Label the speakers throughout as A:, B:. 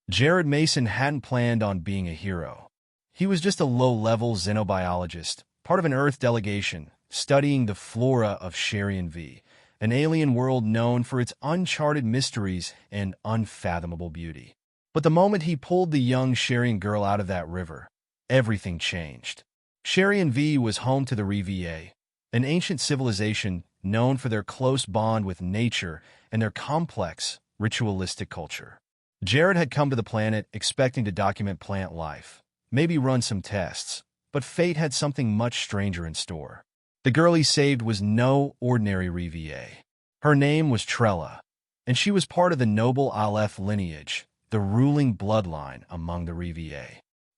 A: Jared Mason hadn't planned on being a hero. He was just a low-level xenobiologist, part of an Earth delegation, studying the flora of Shari'an V, an alien world known for its uncharted mysteries and unfathomable beauty. But the moment he pulled the young Shari'an girl out of that river, everything changed. Shari'an V was home to the Ri'va, an ancient civilization known for their close bond with nature and their complex, ritualistic culture. Jared had come to the planet expecting to document plant life, maybe run some tests, but fate had something much stranger in store. The girl he saved was no ordinary Ri'va. Her name was Trella, and she was part of the noble Aleph lineage, the ruling bloodline among the Ri'va.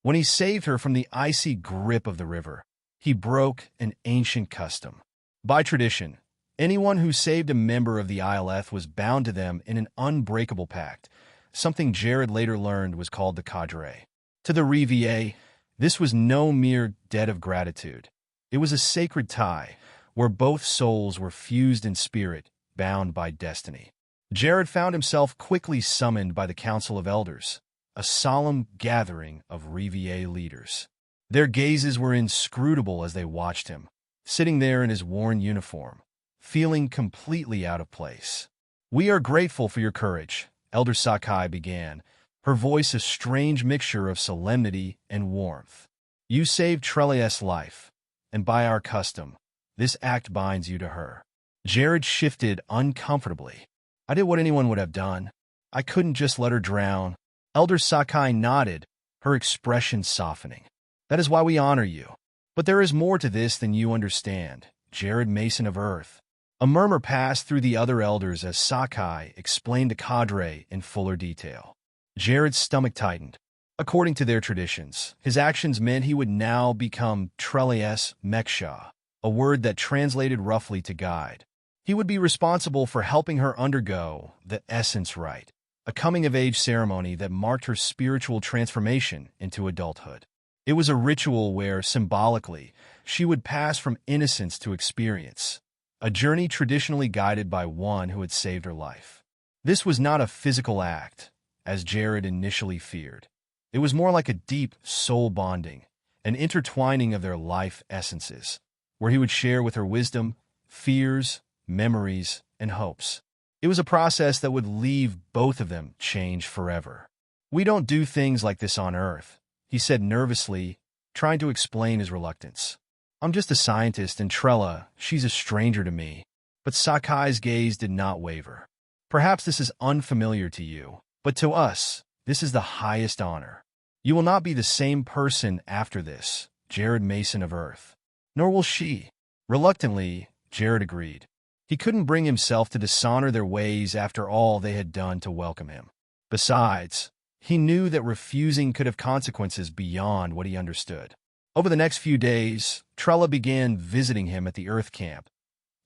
A: When he saved her from the icy grip of the river, he broke an ancient custom. By tradition, anyone who saved a member of the Aleph was bound to them in an unbreakable pact, something Jared later learned was called the Kah'drai. To the Ri'va, this was no mere debt of gratitude. It was a sacred tie, where both souls were fused in spirit, bound by destiny. Jared found himself quickly summoned by the Council of Elders, a solemn gathering of Ri'va leaders. Their gazes were inscrutable as they watched him, sitting there in his worn uniform, feeling completely out of place. "We are grateful for your courage," Elder Sakai began, her voice a strange mixture of solemnity and warmth. "You saved Trella's life, and by our custom, this act binds you to her." Jared shifted uncomfortably. "I did what anyone would have done. I couldn't just let her drown." Elder Sakai nodded, her expression softening. "That is why we honor you. But there is more to this than you understand, Jared Mason of Earth." A murmur passed through the other elders as Sakai explained the Kah'drai in fuller detail. Jared's stomach tightened. According to their traditions, his actions meant he would now become Trella's Meksha, a word that translated roughly to guide. He would be responsible for helping her undergo the Essence Rite, a coming-of-age ceremony that marked her spiritual transformation into adulthood. It was a ritual where, symbolically, she would pass from innocence to experience, a journey traditionally guided by one who had saved her life. This was not a physical act, as Jared initially feared. It was more like a deep soul bonding, an intertwining of their life essences, where he would share with her wisdom, fears, memories, and hopes. It was a process that would leave both of them changed forever. "We don't do things like this on Earth," he said nervously, trying to explain his reluctance. "I'm just a scientist, and Trella, she's a stranger to me." But Sakai's gaze did not waver. "Perhaps this is unfamiliar to you, but to us, this is the highest honor. You will not be the same person after this, Jared Mason of Earth. Nor will she." Reluctantly, Jared agreed. He couldn't bring himself to dishonor their ways after all they had done to welcome him. Besides, he knew that refusing could have consequences beyond what he understood. Over the next few days, Trella began visiting him at the Earth camp,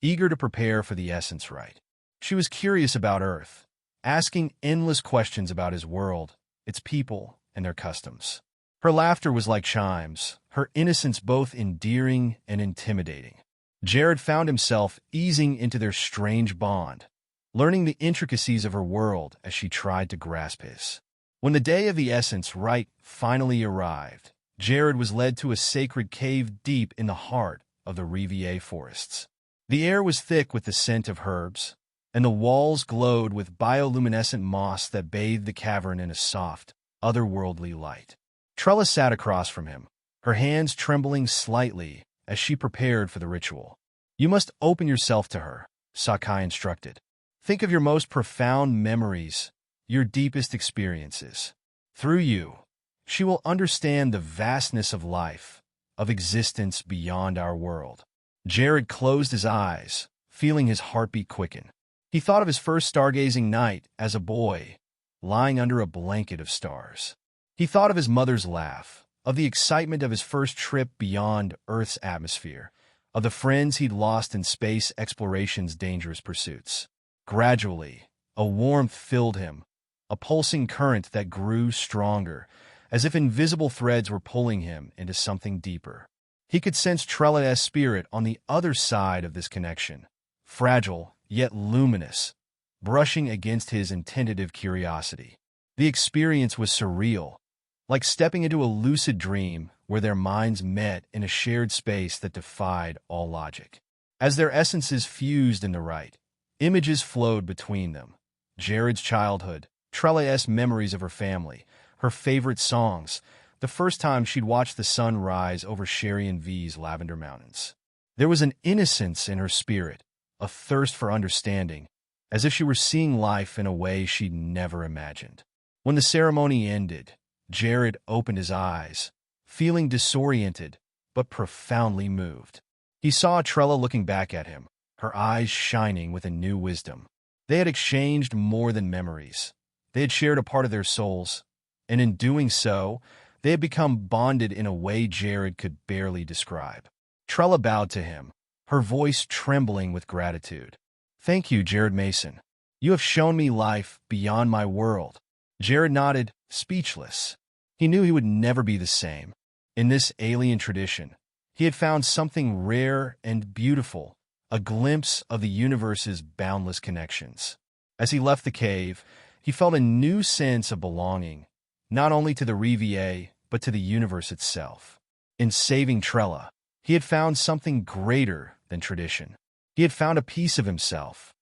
A: eager to prepare for the Essence Rite. She was curious about Earth, asking endless questions about his world, its people, and their customs. Her laughter was like chimes, her innocence both endearing and intimidating. Jared found himself easing into their strange bond, learning the intricacies of her world as she tried to grasp his. When the day of the Essence Rite finally arrived, Jared was led to a sacred cave deep in the heart of the Ri'va forests. The air was thick with the scent of herbs, and the walls glowed with bioluminescent moss that bathed the cavern in a soft, otherworldly light. Trella sat across from him, her hands trembling slightly as she prepared for the ritual. "You must open yourself to her," Sakai instructed. "Think of your most profound memories, your deepest experiences. Through you, she will understand the vastness of life, of existence beyond our world." Jared closed his eyes, feeling his heartbeat quicken. He thought of his first stargazing night as a boy, lying under a blanket of stars. He thought of his mother's laugh, of the excitement of his first trip beyond Earth's atmosphere, of the friends he'd lost in space exploration's dangerous pursuits. Gradually, a warmth filled him, a pulsing current that grew stronger, as if invisible threads were pulling him into something deeper. He could sense Trella's spirit on the other side of this connection, fragile yet luminous, brushing against his tentative curiosity. The experience was surreal, like stepping into a lucid dream where their minds met in a shared space that defied all logic. As their essences fused in the rite, images flowed between them. Jared's childhood, Trellay's memories of her family, her favorite songs, the first time she'd watched the sun rise over Shari'an V's lavender mountains. There was an innocence in her spirit, a thirst for understanding, as if she were seeing life in a way she'd never imagined. When the ceremony ended, Jared opened his eyes, feeling disoriented but profoundly moved. He saw Trella looking back at him, her eyes shining with a new wisdom. They had exchanged more than memories. They had shared a part of their souls, and in doing so, they had become bonded in a way Jared could barely describe. Trella bowed to him, her voice trembling with gratitude. "Thank you, Jared Mason. You have shown me life beyond my world." Jared nodded, speechless. He knew he would never be the same. In this alien tradition, he had found something rare and beautiful, a glimpse of the universe's boundless connections. As he left the cave, he felt a new sense of belonging, not only to the Ri'va, but to the universe itself. In saving Trella, he had found something greater than tradition. He had found a piece of himself,